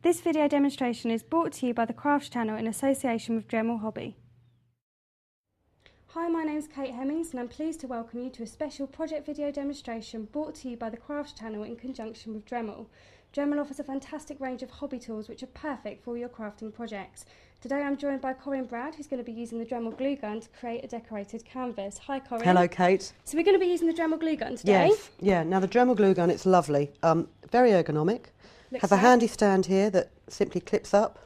This video demonstration is brought to you by the Crafts channel in association with Dremel Hobby. Hi, my name is Kate Hemmings and I'm pleased to welcome you to a special project video demonstration brought to you by the Crafts channel in conjunction with Dremel. Dremel offers a fantastic range of hobby tools which are perfect for all your crafting projects. Today I'm joined by Corinne Brad, who's going to be using the Dremel glue gun to create a decorated canvas. Hi Corinne. Hello Kate. So we're going to be using the Dremel glue gun today? Yes, yeah. Now the Dremel glue gun, it's lovely, very ergonomic. Has a handy stand here that simply clips up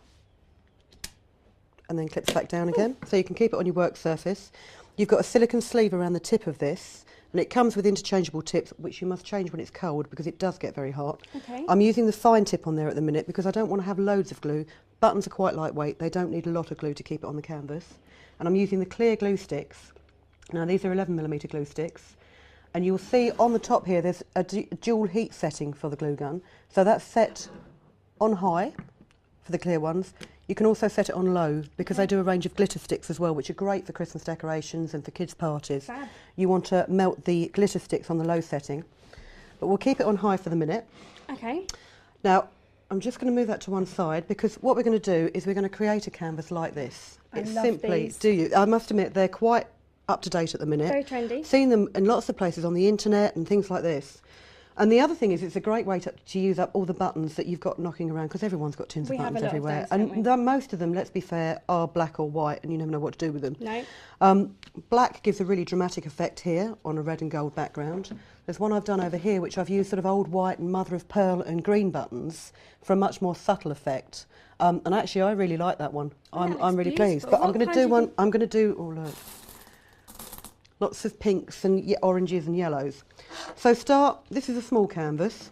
and then clips back down again, so you can keep it on your work surface. You've got a silicone sleeve around the tip of this, and it comes with interchangeable tips, which you must change when it's cold because it does get very hot. Okay. I'm using the fine tip on there at the minute because I don't want to have loads of glue. Buttons are quite lightweight, they don't need a lot of glue to keep it on the canvas. And I'm using the clear glue sticks. Now these are 11mm glue sticks. And you'll see on the top here there's a dual heat setting for the glue gun. So that's set on high for the clear ones. You can also set it on low because they do a range of glitter sticks as well, which are great for Christmas decorations and for kids' parties. Fab. You want to melt the glitter sticks on the low setting. But we'll keep it on high for the minute. Okay. Now, I'm just going to move that to one side because what we're going to do is we're going to create a canvas like this. I It's love simply, these. do you? I must admit, they're quite up to date at the minute. Very trendy. Seen them in lots of places on the internet and things like this. And the other thing is it's a great way to use up all the buttons that you've got knocking around because everyone's got tins of buttons everywhere. And most of them, let's be fair, are black or white and you never know what to do with them. No. Black gives a really dramatic effect here on a red and gold background. There's one I've done over here which I've used sort of old white and mother of pearl and green buttons for a much more subtle effect. And actually I really like that one. I'm really pleased. But I'm going to do one, I'm going to do, oh look, lots of pinks and oranges and yellows. So this is a small canvas.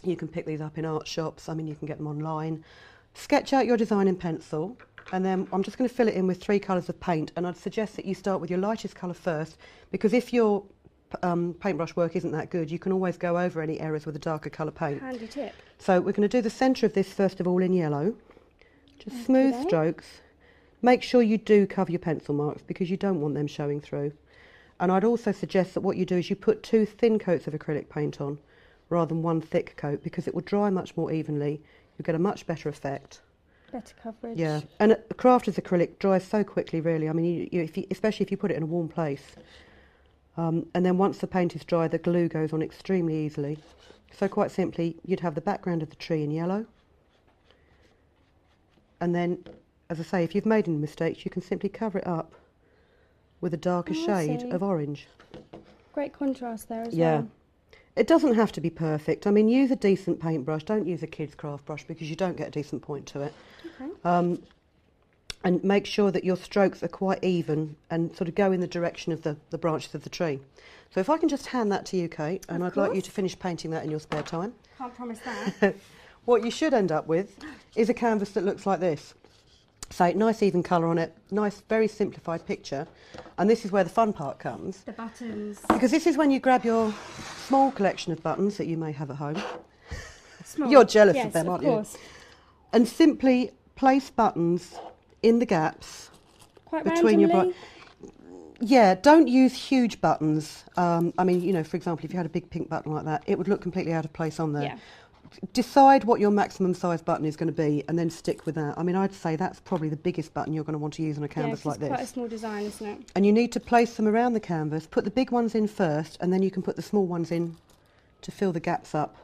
You can pick these up in art shops. I mean, you can get them online. Sketch out your design in pencil. And then I'm just going to fill it in with 3 colours of paint. And I'd suggest that you start with your lightest colour first, because if your paintbrush work isn't that good, you can always go over any errors with a darker colour paint. Handy tip. So we're going to do the centre of this first of all in yellow. Just smooth strokes. Make sure you do cover your pencil marks because you don't want them showing through. And I'd also suggest that what you do is you put 2 thin coats of acrylic paint on rather than 1 thick coat because it will dry much more evenly. You'll get a much better effect. Better coverage. Yeah, and crafter's acrylic dries so quickly really. I mean, especially if you put it in a warm place. And then once the paint is dry, the glue goes on extremely easily. So quite simply, you'd have the background of the tree in yellow. And then, as I say, if you've made any mistakes, you can simply cover it up with a darker shade of orange. Great contrast there as well. Yeah. It doesn't have to be perfect. I mean, use a decent paintbrush. Don't use a kid's craft brush because you don't get a decent point to it. Okay. And make sure that your strokes are quite even and sort of go in the direction of the branches of the tree. So if I can just hand that to you, Kate, and I'd like you to finish painting that in your spare time. Can't promise that. What you should end up with is a canvas that looks like this. So nice even colour on it, nice very simplified picture, and this is where the fun part comes. The buttons. Because this is when you grab your small collection of buttons that you may have at home. Small. You're jealous of them, aren't you? Of course. And simply place buttons in the gaps Quite between randomly? Yeah, don't use huge buttons. I mean, you know, for example, if you had a big pink button like that, it would look completely out of place on there. Yeah. Decide what your maximum size button is going to be and then stick with that. I mean, I'd say that's probably the biggest button you're going to want to use on a canvas like this. It's quite a small design, isn't it? And you need to place them around the canvas, put the big ones in first, and then you can put the small ones in to fill the gaps up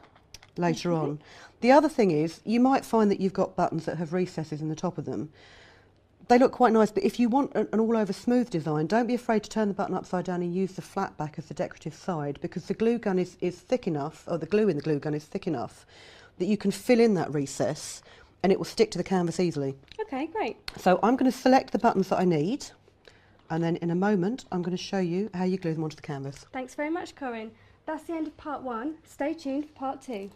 later on. The other thing is, you might find that you've got buttons that have recesses in the top of them. They look quite nice, but if you want an all-over smooth design, don't be afraid to turn the button upside down and use the flat back as the decorative side, because the glue gun is thick enough, or the glue in the glue gun is thick enough, that you can fill in that recess and it will stick to the canvas easily. Okay, great. So I'm going to select the buttons that I need, and then in a moment I'm going to show you how you glue them onto the canvas. Thanks very much, Corinne. That's the end of part 1. Stay tuned for part 2.